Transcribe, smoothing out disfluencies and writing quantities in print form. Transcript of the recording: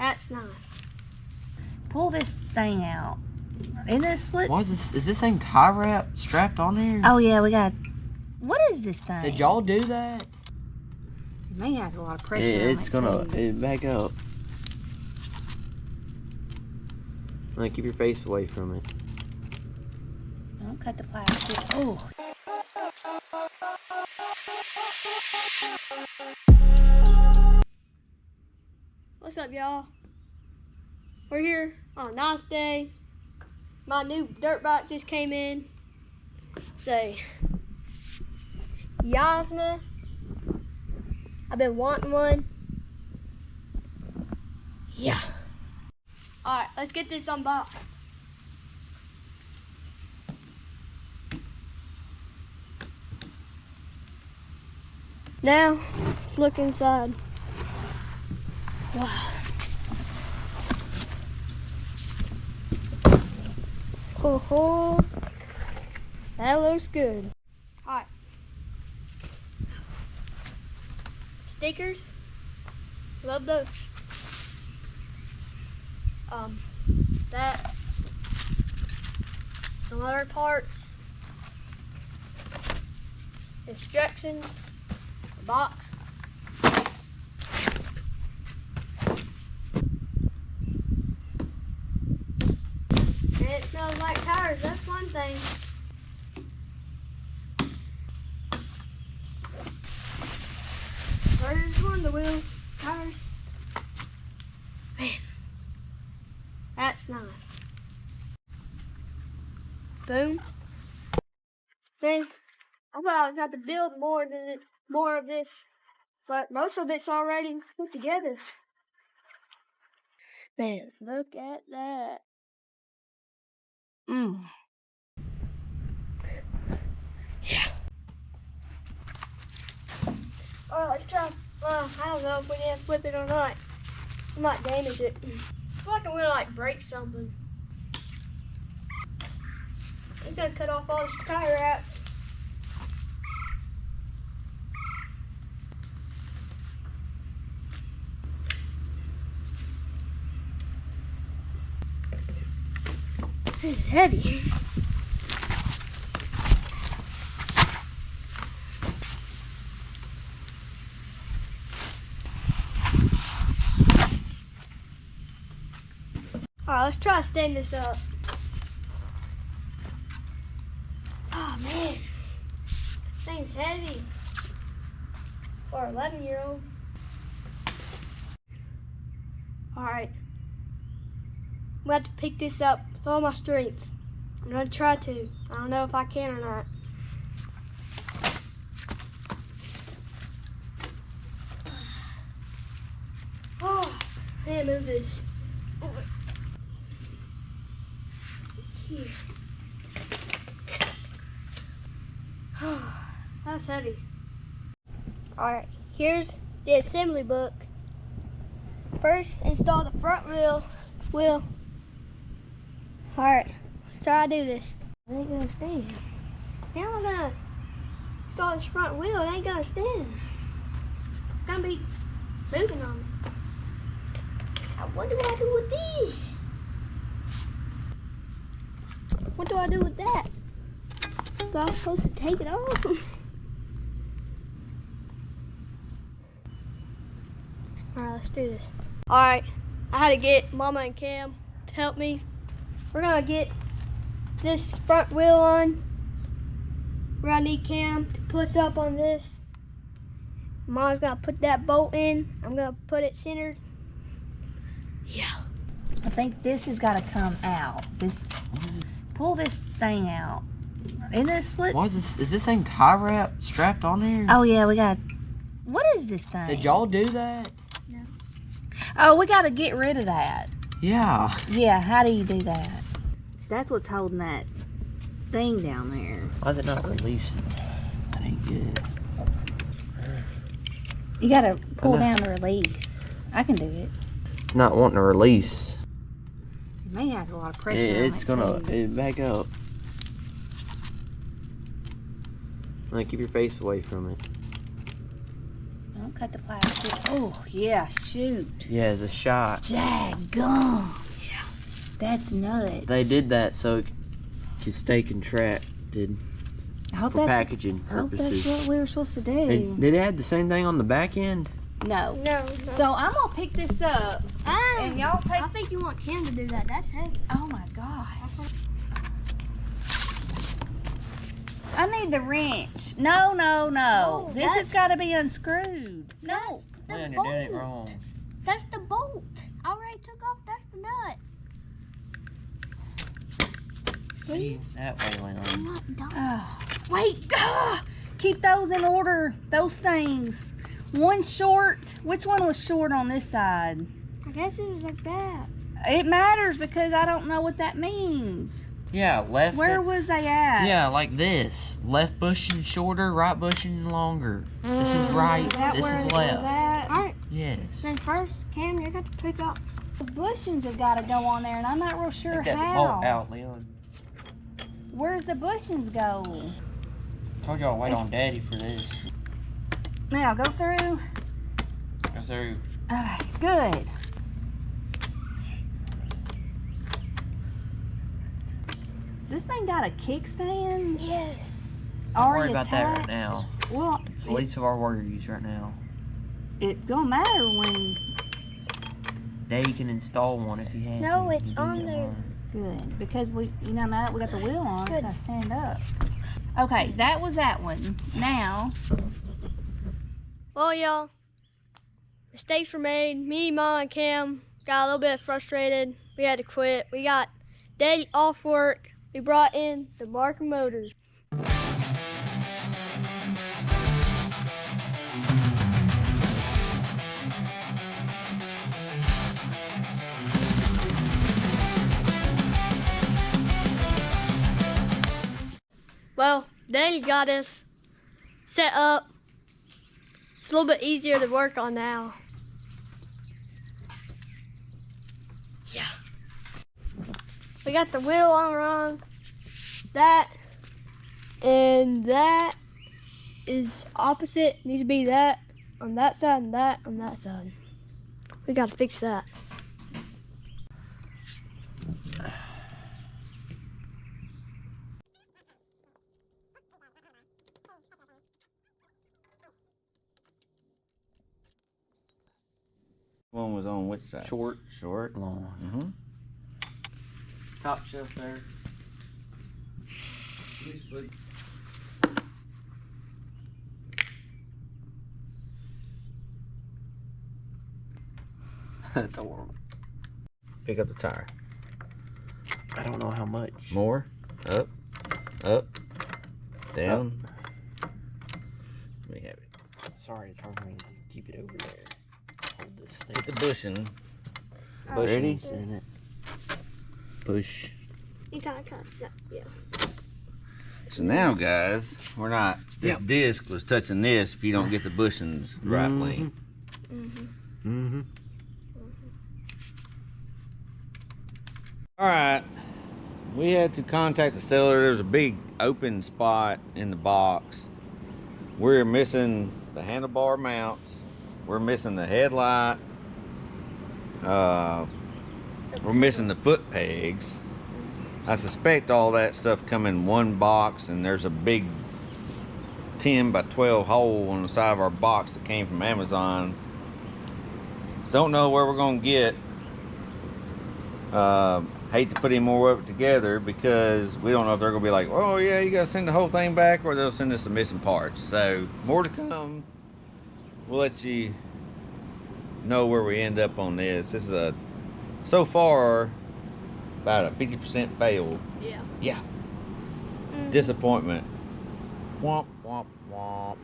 That's nice. Pull this thing out. Isn't this what? Why is this? Is this thing tie wrap strapped on there? Oh yeah, we got. What is this thing? Did y'all do that? It may have a lot of pressure It's on it gonna too. back up. Like, keep your face away from it. Don't cut the plastic. Oh. What's up, y'all? We're here on a nice day. My new dirt bike just came in. It's a Yozma. I've been wanting one. Yeah. Alright, let's get this unboxed. Now, let's look inside. Wow. Oh, that looks good. Alright. Stickers. Love those. That. Some other parts. Instructions. A box. And it smells like tires, that's one thing. There's one, the wheels, tires. Man, that's nice. Boom. Man, I thought I got to build more of this, but most of it's already put together. Man, look at that. Yeah. Alright, let's try. I don't know if we need to flip it or not. We might damage it. I feel like I'm gonna like break something. I'm gonna cut off all the tire wraps. This is heavy. Alright, let's try to stand this up. Oh man, this thing's heavy for an 11-year-old. Alright, I'm going to have to pick this up with all my strength. I'm going to try to. I don't know if I can or not. Oh, I need to move this. Here. That's heavy. Alright, here's the assembly book. First, install the front wheel. Alright, let's try to do this. It ain't gonna stand. Now I'm gonna install this front wheel. It ain't gonna stand. It's gonna be moving on me. What do I do with these? What do I do with that? Am I supposed to take it off? Alright, let's do this. Alright, I had to get Mama and Cam to help me. We're gonna get this front wheel on. We're gonna need Cam to push up on this. Mom's gonna put that bolt in. I'm gonna put it centered. Yeah. I think this has got to come out. Pull this thing out. Isn't this what? Why is this? Is this thing tie wrap strapped on there? Oh yeah, we got. What is this thing? Did y'all do that? No. Oh, we got to get rid of that. Yeah. Yeah, how do you do that? That's what's holding that thing down there. Why is it not releasing? That ain't good. You got to pull down the release. I can do it. It's not wanting to release. It may have a lot of pressure on It's it gonna too. back up. Like, keep your face away from it. Don't cut the plastic. Oh, yeah, shoot. Yeah, it's a shot. Daggum. Yeah. That's nuts. They did that so it could stay contracted I hope for that's, packaging I hope purposes. that's what we were supposed to do. Did it add the same thing on the back end? No. No. So I'm going to pick this up. And y'all take... I think you want Cam to do that. That's heavy. Oh, my gosh. I need the wrench. No. No, This has got to be unscrewed. No. Man, The you're doing it bolt. wrong. That's the bolt. I already took off. That's the nut. See? That way, Leon. I'm not done. Oh, wait. Keep those in order. Those things. One's short. Which one was short on this side? I guess it was like that. It matters because I don't know what that means. Yeah, left. Where was they at? Yeah, like this. Left bushing shorter, right bushing longer. This is right. Is that This where is it left. was at? All right. Yes. Then first, Cam, you got to pick up. Those bushings have got to go on there, and I'm not real sure Take that how. bolt out, Leon. Where's the bushings go? Told y'all wait on Daddy for this. Now go through. Go through. Good. Does this thing got a kickstand? Yes. Don't worry Already about that right attached? now. Well, It's the least of our worries right now. it don't matter when. Daddy can install one if he has. No, to. it's He do on that there. hard. Good, because we, now that we got the wheel on, it's good. gotta stand up. Okay, that was that one. Now, Well, y'all, mistakes were made. Me, Mom, and Cam got a little bit frustrated. We had to quit. We got Daddy off work. We brought in the Marker motors. Well, Daddy got us set up. It's a little bit easier to work on now. Yeah. We got the wheel on wrong. That and that is opposite. Needs to be that on that side and that on that side. We gotta fix that. One was on which side? Short, Short. long. Mm-hmm. Top shelf there. That's horrible. Pick up the tire. I don't know how much. More. Up. Up. Down. Let me have it. Sorry, it's hard for me to keep it over there. Hold this thing. Get the bushing. Ready? Bushings. In it. Push. You kinda cut that, yeah. So now, guys, we're not. This Yep. disc was touching this. If you don't get the bushings right Mhm. length. Mm-hmm. All right. We had to contact the seller. There was a big open spot in the box. We're missing the handlebar mounts. We're missing the headlight. We're missing the foot pegs. I suspect all that stuff come in one box, and there's a big 10 by 12 hole on the side of our box that came from Amazon. Don't know where we're gonna get. Hate to put any more of it together because we don't know if they're gonna be like, oh yeah, you gotta send the whole thing back, or they'll send us some missing parts. So more to come. We'll let you know where we end up on this. This is a so far about a 50% fail. Yeah. Yeah. Mhm. Disappointment. Womp womp womp.